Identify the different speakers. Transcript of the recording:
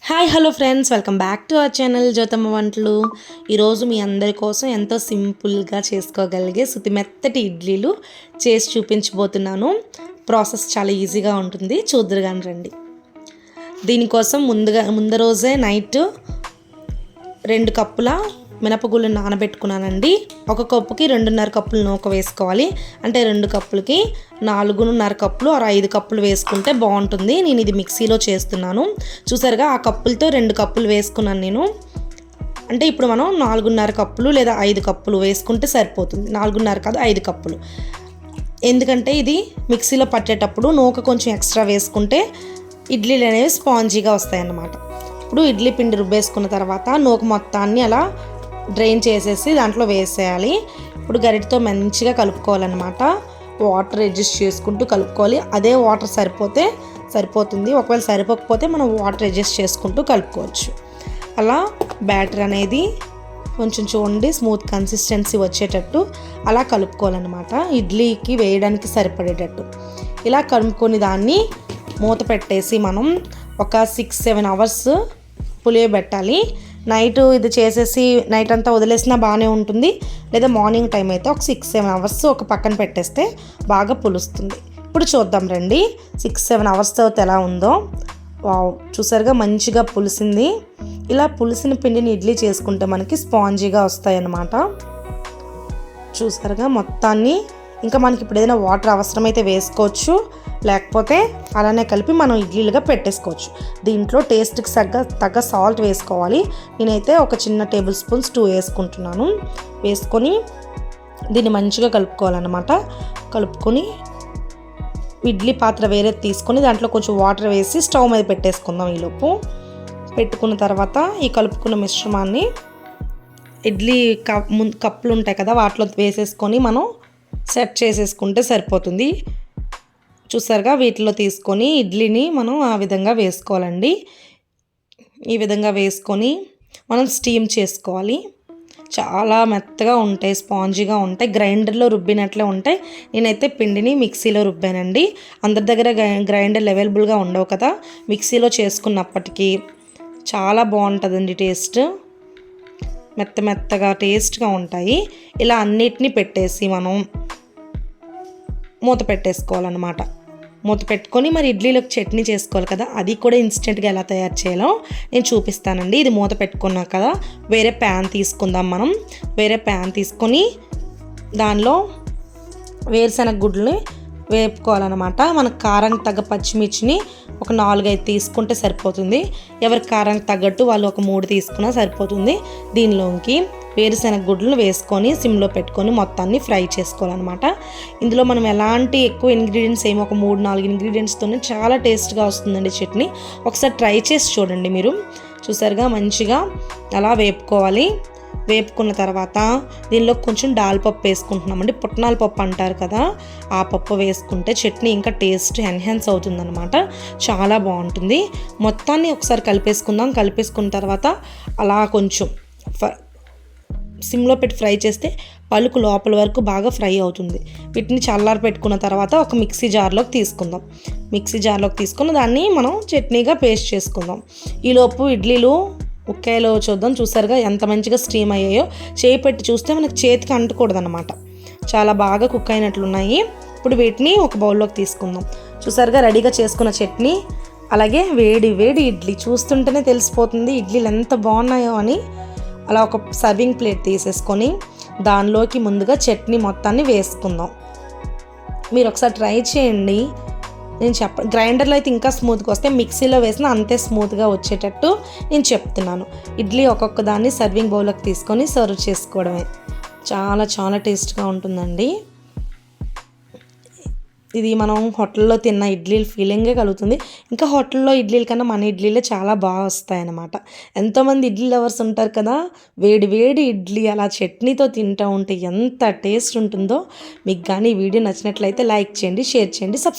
Speaker 1: Hi hello friends, welcome back to our channel Jyothamma వంటలు. ఈరోజు మీ అందరి కోసం ఎంతో సింపుల్గా చేసుకోగలిగే సుతిమెత్తటి ఇడ్లీలు చేసి చూపించబోతున్నాను. ప్రాసెస్ చాలా ఈజీగా ఉంటుంది, చూద్దరు కానీ రండి. దీనికోసం ముందు రోజే నైట్ 2 కప్పుల మినపగుళ్ళు నానబెట్టుకున్నానండి. ఒక కప్పుకి 2.5 కప్పులు నూక వేసుకోవాలి. అంటే 2 కప్పులకి 4.5 కప్పులు 5 కప్పులు వేసుకుంటే బాగుంటుంది. నేను ఇది మిక్సీలో చేస్తున్నాను. చూసారుగా, ఆ కప్పులతో 2 కప్పులు వేసుకున్నాను నేను. అంటే ఇప్పుడు మనం 4.5 కప్పులు లేదా 5 కప్పులు వేసుకుంటే సరిపోతుంది. 4.5 కాదు, 5 కప్పులు. ఎందుకంటే ఇది మిక్సీలో పట్టేటప్పుడు నూక కొంచెం ఎక్స్ట్రా వేసుకుంటే ఇడ్లీలు అనేవి స్పాంజీగా వస్తాయన్నమాట. ఇప్పుడు ఇడ్లీ పిండి రుబ్బేసుకున్న తర్వాత నూక మొత్తాన్ని అలా డ్రైన్ చేసేసి దాంట్లో వేసేయాలి. ఇప్పుడు గరిటతో మంచిగా కలుపుకోవాలన్నమాట. వాటర్ అడ్జస్ట్ చేసుకుంటూ కలుపుకోవాలి. అదే వాటర్ సరిపోతుంది. ఒకవేళ సరిపోకపోతే మనం వాటర్ అడ్జస్ట్ చేసుకుంటూ కలుపుకోవచ్చు. అలా బ్యాటర్ అనేది కొంచెం చూడండి, స్మూత్ కన్సిస్టెన్సీ వచ్చేటట్టు అలా కలుపుకోవాలన్నమాట. ఇడ్లీకి వేయడానికి సరిపడేటట్టు ఇలా కలుపుకొని దాన్ని మూత పెట్టేసి మనం ఒక 6-7 అవర్స్ పులియబెట్టాలి. నైట్ ఇది చేసేసి నైట్ అంతా వదిలేసినా బాగానే ఉంటుంది. లేదా మార్నింగ్ టైం అయితే ఒక 6-7 అవర్స్ ఒక పక్కన పెట్టేస్తే బాగా పులుస్తుంది. ఇప్పుడు చూద్దాం రండి, 6-7 అవర్స్ తర్వాత ఎలా ఉందో. వావ్, చూసారుగా మంచిగా పులిసింది. ఇలా పులిసిన పిండిని ఇడ్లీ చేసుకుంటే మనకి స్పాంజీగా వస్తాయన్నమాట. చూసారుగా మొత్తాన్ని. ఇంకా మనకి ఇప్పుడు ఏదైనా వాటర్ అవసరమైతే వేసుకోవచ్చు, లేకపోతే అలానే కలిపి మనం ఇడ్లీలుగా పెట్టేసుకోవచ్చు. దీంట్లో టేస్ట్కి తగ్గ సాల్ట్ వేసుకోవాలి. నేనైతే ఒక చిన్న టేబుల్ స్పూన్స్ 2 వేసుకుంటున్నాను. వేసుకొని దీన్ని మంచిగా కలుపుకోవాలన్నమాట. కలుపుకొని ఇడ్లీ పాత్ర వేరే తీసుకొని దాంట్లో కొంచెం వాటర్ వేసి స్టవ్ మీద పెట్టేసుకుందాం. ఈలోపు పెట్టుకున్న తర్వాత ఈ కలుపుకున్న మిశ్రమాన్ని ఇడ్లీ కప్పులు ఉంటాయి కదా, వాటిలో వేసేసుకొని మనం సెట్ చేసేసుకుంటే సరిపోతుంది. చూసారుగా, వీటిలో తీసుకొని ఇడ్లీని మనం ఆ విధంగా వేసుకోవాలండి. ఈ విధంగా వేసుకొని మనం స్టీమ్ చేసుకోవాలి. చాలా మెత్తగా ఉంటాయి, స్పాంజీగా ఉంటాయి, గ్రైండర్లో రుబ్బినట్లే ఉంటాయి. నేనైతే పిండిని మిక్సీలో రుబ్బానండి. అందరి దగ్గర గ్రైండర్లు అవైలబుల్గా ఉండవు కదా, మిక్సీలో చేసుకున్నప్పటికీ చాలా బాగుంటుందండి. టేస్ట్ మెత్తగా టేస్ట్గా ఉంటాయి. ఇలా అన్నిటినీ పెట్టేసి మనం మూత పెట్టేసుకోవాలన్నమాట. మూత పెట్టుకొని మరి ఇడ్లీలోకి చట్నీ చేసుకోవాలి కదా, అది కూడా ఇన్స్టెంట్గా ఎలా తయారు చేయాలో నేను చూపిస్తానండి. ఇది మూత పెట్టుకున్నాం కదా, వేరే ప్యాన్ తీసుకుందాం మనం. వేరే ప్యాన్ తీసుకొని దానిలో వేరుశనగ గుడ్లని వేపుకోవాలన్నమాట. మనకు కారానికి తగ్గ పచ్చిమిర్చిని ఒక 4-5 తీసుకుంటే సరిపోతుంది. ఎవరి కారానికి తగ్గట్టు వాళ్ళు ఒక 3 తీసుకున్నా సరిపోతుంది. దీనిలోకి వేరుశనగ గుడ్లను వేసుకొని సిమ్లో పెట్టుకొని మొత్తాన్ని ఫ్రై చేసుకోవాలన్నమాట. ఇందులో మనం ఎలాంటి ఎక్కువ ఇంగ్రీడియంట్స్ ఏమో ఒక 3-4 ఇంగ్రీడియంట్స్తోనే చాలా టేస్ట్గా వస్తుందండి చట్నీ. ఒకసారి ట్రై చేసి చూడండి మీరు. చూసారుగా, మంచిగా అలా వేపుకోవాలి. వేపుకున్న తర్వాత దీనిలో కొంచెం దాల్పప్పు వేసుకుంటున్నామండి. పుట్నాల పప్పు అంటారు కదా, ఆ పప్పు వేసుకుంటే చట్నీ ఇంకా టేస్ట్ ఎన్హాన్స్ అవుతుందన్నమాట. చాలా బాగుంటుంది. మొత్తాన్ని ఒకసారి కలిపేసుకుందాం. కలిపేసుకున్న తర్వాత అలా కొంచెం సిమ్లో పెట్టి ఫ్రై చేస్తే పలుకు లోపల వరకు బాగా ఫ్రై అవుతుంది. వీటిని చల్లారి పెట్టుకున్న తర్వాత ఒక మిక్సీ జార్లోకి తీసుకుందాం. మిక్సీ జార్లోకి తీసుకుని దాన్ని మనం చట్నీగా పేస్ట్ చేసుకుందాం. ఈలోపు ఇడ్లీలు ఉక్కాయలో చూద్దాం. చూసారుగా ఎంత మంచిగా స్టీమ్ అయ్యాయో. చేయి పెట్టి చూస్తే మనకు చేతికి అంటకూడదు అనమాట. చాలా బాగా కుక్ అయినట్లున్నాయి. ఇప్పుడు వీటిని ఒక బౌల్లోకి తీసుకుందాం. చూసారుగా, రెడీగా చేసుకున్న చట్నీ, అలాగే వేడి వేడి ఇడ్లీ. చూస్తుంటేనే తెలిసిపోతుంది ఇడ్లీలు ఎంత బాగున్నాయో అని. అలా ఒక సర్వింగ్ ప్లేట్ తీసేసుకొని దానిలోకి ముందుగా చట్నీ మొత్తాన్ని వేసుకుందాం. మీరు ఒకసారి ట్రై చేయండి. నేను గ్రైండర్లో అయితే ఇంకా స్మూత్గా వస్తే, మిక్సీలో వేసినా అంతే స్మూత్గా వచ్చేటట్టు నేను చెప్తున్నాను. ఇడ్లీ ఒక్కొక్క దాన్ని సర్వింగ్ బౌల్లోకి తీసుకొని సర్వ్ చేసుకోవడమే. చాలా చాలా టేస్ట్గా ఉంటుందండి. ఇది మనం హోటల్లో తిన్న ఇడ్లీల ఫీలింగే కలుగుతుంది. ఇంకా హోటల్లో ఇడ్లీల కన్నా మన ఇడ్లీలే చాలా బాగా వస్తాయన్నమాట. ఎంతోమంది ఇడ్లీ లవర్స్ ఉంటారు కదా, వేడి వేడి ఇడ్లీ అలా చట్నీతో తింటూ ఉంటే ఎంత టేస్ట్ ఉంటుందో. మీకు కానీ ఈ వీడియో నచ్చినట్లయితే లైక్ చేయండి, షేర్ చేయండి, సబ్స్క్రైబ్